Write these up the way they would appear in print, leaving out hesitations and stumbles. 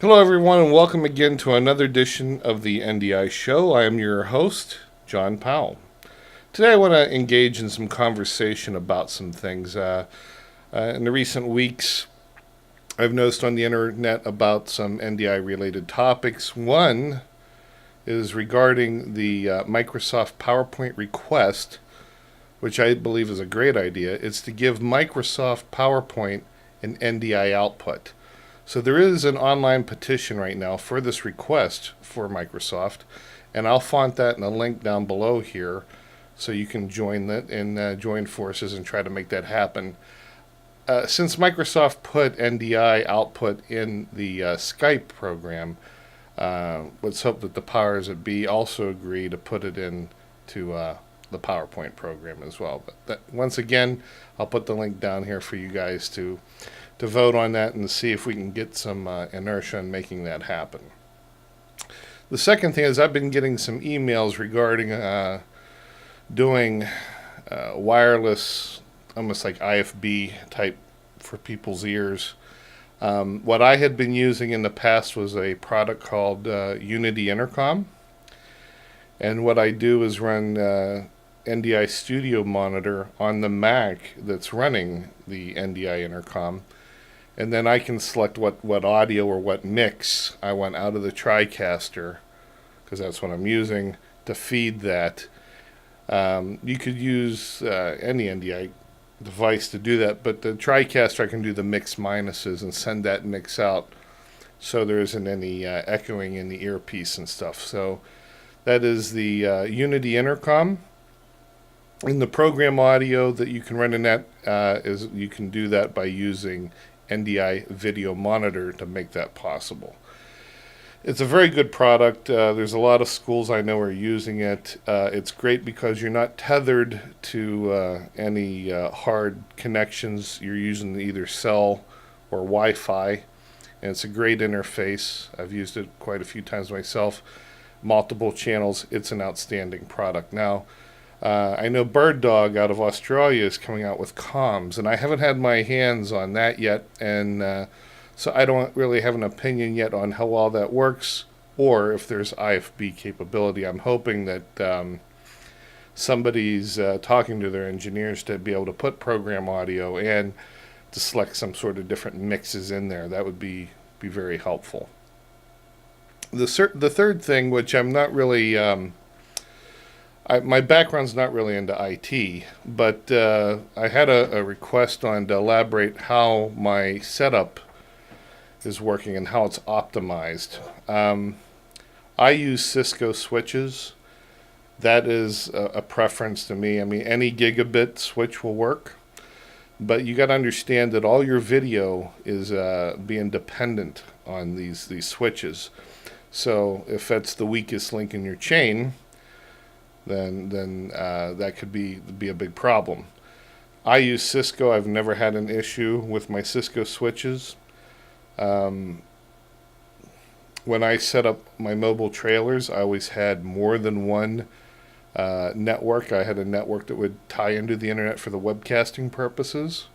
Hello, everyone, and welcome again to another edition of the NDI Show. I am your host, John Powell. Today, I want to engage in some conversation about some things. In the recent weeks, I've noticed on the internet about some NDI related topics. One is regarding the Microsoft PowerPoint request, which I believe is a great idea. It's to give Microsoft PowerPoint an NDI output. So there is an online petition right now for this request for Microsoft, and I'll font that in a link down below here so you can join that and join forces and try to make that happen. Since Microsoft put NDI output in the Skype program, let's hope that the powers that be also agree to put it into the PowerPoint program as well. But once again, I'll put the link down here for you guys to vote on that and see if we can get some inertia in making that happen. The second thing is I've been getting some emails regarding doing wireless, almost like IFB type for people's ears. What I had been using in the past was a product called Unity Intercom. And what I do is run NDI Studio Monitor on the Mac that's running the NDI Intercom. And then I can select what audio or what mix I want out of the TriCaster, because that's what I'm using, to feed that. You could use any NDI device to do that, but the TriCaster, I can do the mix minuses and send that mix out so there isn't any echoing in the earpiece and stuff. So that is the Unity Intercom. In the program audio that you can run in that, is you can do that by using NDI Video Monitor to make that possible. It's a very good product. There's a lot of schools I know are using it. It's great because you're not tethered to any hard connections. You're using either cell or Wi-Fi, and it's a great interface. I've used it quite a few times myself. Multiple channels. It's an outstanding product. Now, I know Bird Dog out of Australia is coming out with comms, and I haven't had my hands on that yet, and so I don't really have an opinion yet on how well that works or if there's IFB capability. I'm hoping that somebody's talking to their engineers to be able to put program audio and to select some sort of different mixes in there. That would be very helpful. The third thing, which I'm not really... my background's not really into IT, but I had a request on to elaborate how my setup is working and how it's optimized. I use Cisco switches. That is a preference to me. I mean, any gigabit switch will work, but you got to understand that all your video is being dependent on these switches. So if that's the weakest link in your chain, then that could be a big problem. I use Cisco. I've never had an issue with my Cisco switches. When I set up my mobile trailers, I always had more than one network. I had a network that would tie into the internet for the webcasting purposes,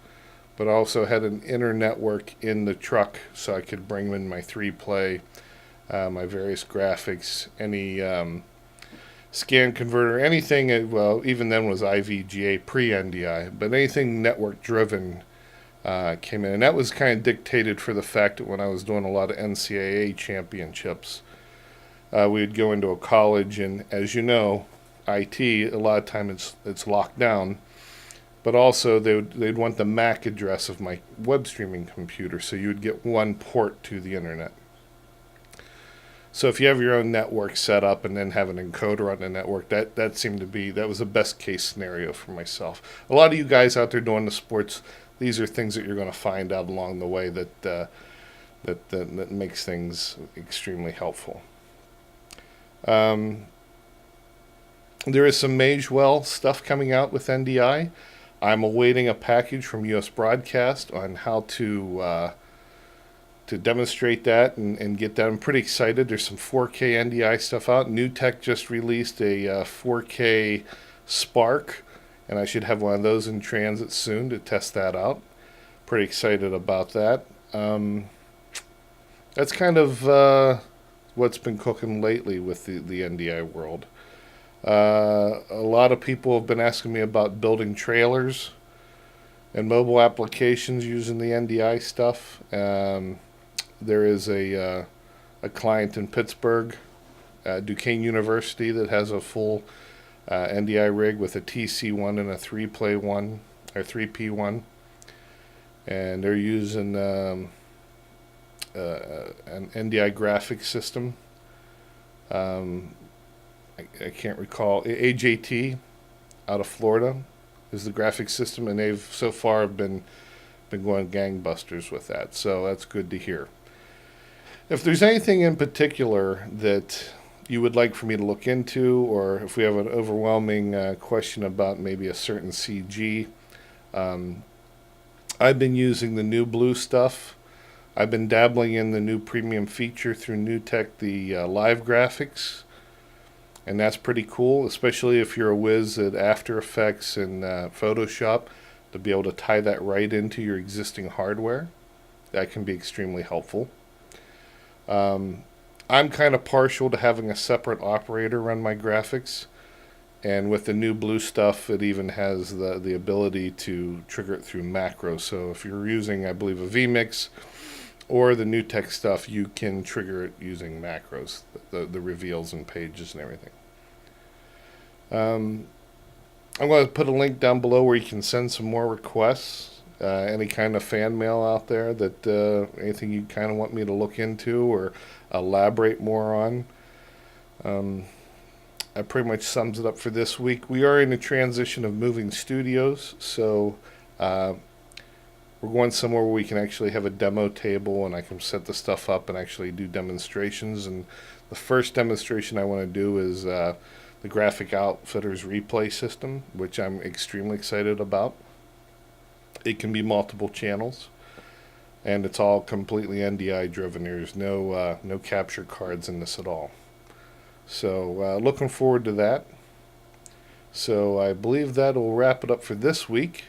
but I also had an inner network in the truck so I could bring in my 3-play, my various graphics, any scan converter, anything, well, even then was IVGA pre-NDI, but anything network driven came in. And that was kind of dictated for the fact that when I was doing a lot of NCAA championships, we would go into a college, and as you know, IT, a lot of times it's locked down, but also they'd want the MAC address of my web streaming computer, so you would get one port to the internet. So if you have your own network set up and then have an encoder on the network, that was the best case scenario for myself. A lot of you guys out there doing the sports, these are things that you're going to find out along the way that makes things extremely helpful. There is some Magewell stuff coming out with NDI. I'm awaiting a package from US Broadcast on how to demonstrate that and get that. I'm pretty excited. There's some 4K NDI stuff out. NewTek just released a 4K Spark, and I should have one of those in transit soon to test that out. Pretty excited about that. that's kind of what's been cooking lately with the NDI world. A lot of people have been asking me about building trailers and mobile applications using the NDI stuff. There is a client in Pittsburgh, Duquesne University, that has a full NDI rig with a TC1 and a 3-play one or 3P1, and they're using an NDI graphics system. I can't recall. AJT out of Florida is the graphics system, and they've so far been going gangbusters with that. So that's good to hear. If there's anything in particular that you would like for me to look into, or if we have an overwhelming question about maybe a certain CG, um, I've been using the new blue stuff. I've been dabbling in the new premium feature through NewTek, the live graphics, and that's pretty cool, especially if you're a whiz at After Effects and Photoshop, to be able to tie that right into your existing hardware. That can be extremely helpful. Um, I'm kind of partial to having a separate operator run my graphics, and with the new blue stuff, it even has the ability to trigger it through macros. So if you're using, I believe, a vMix or the NewTek stuff, you can trigger it using macros, the reveals and pages and everything. Um, I'm going to put a link down below where you can send some more requests. Any kind of fan mail out there that anything you kind of want me to look into or elaborate more on. That pretty much sums it up for this week. We are in a transition of moving studios, so we're going somewhere where we can actually have a demo table and I can set the stuff up and actually do demonstrations. And the first demonstration I want to do is the Graphic Outfitters replay system, which I'm extremely excited about. It can be multiple channels, and it's all completely NDI driven. There's no capture cards in this at all. So looking forward to that. So I believe that will wrap it up for this week.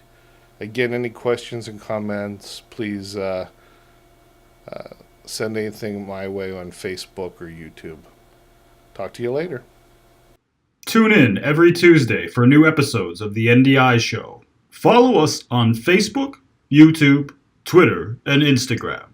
Again, any questions and comments, please send anything my way on Facebook or YouTube. Talk to you later. Tune in every Tuesday for new episodes of The NDI Show. Follow us on Facebook, YouTube, Twitter, and Instagram.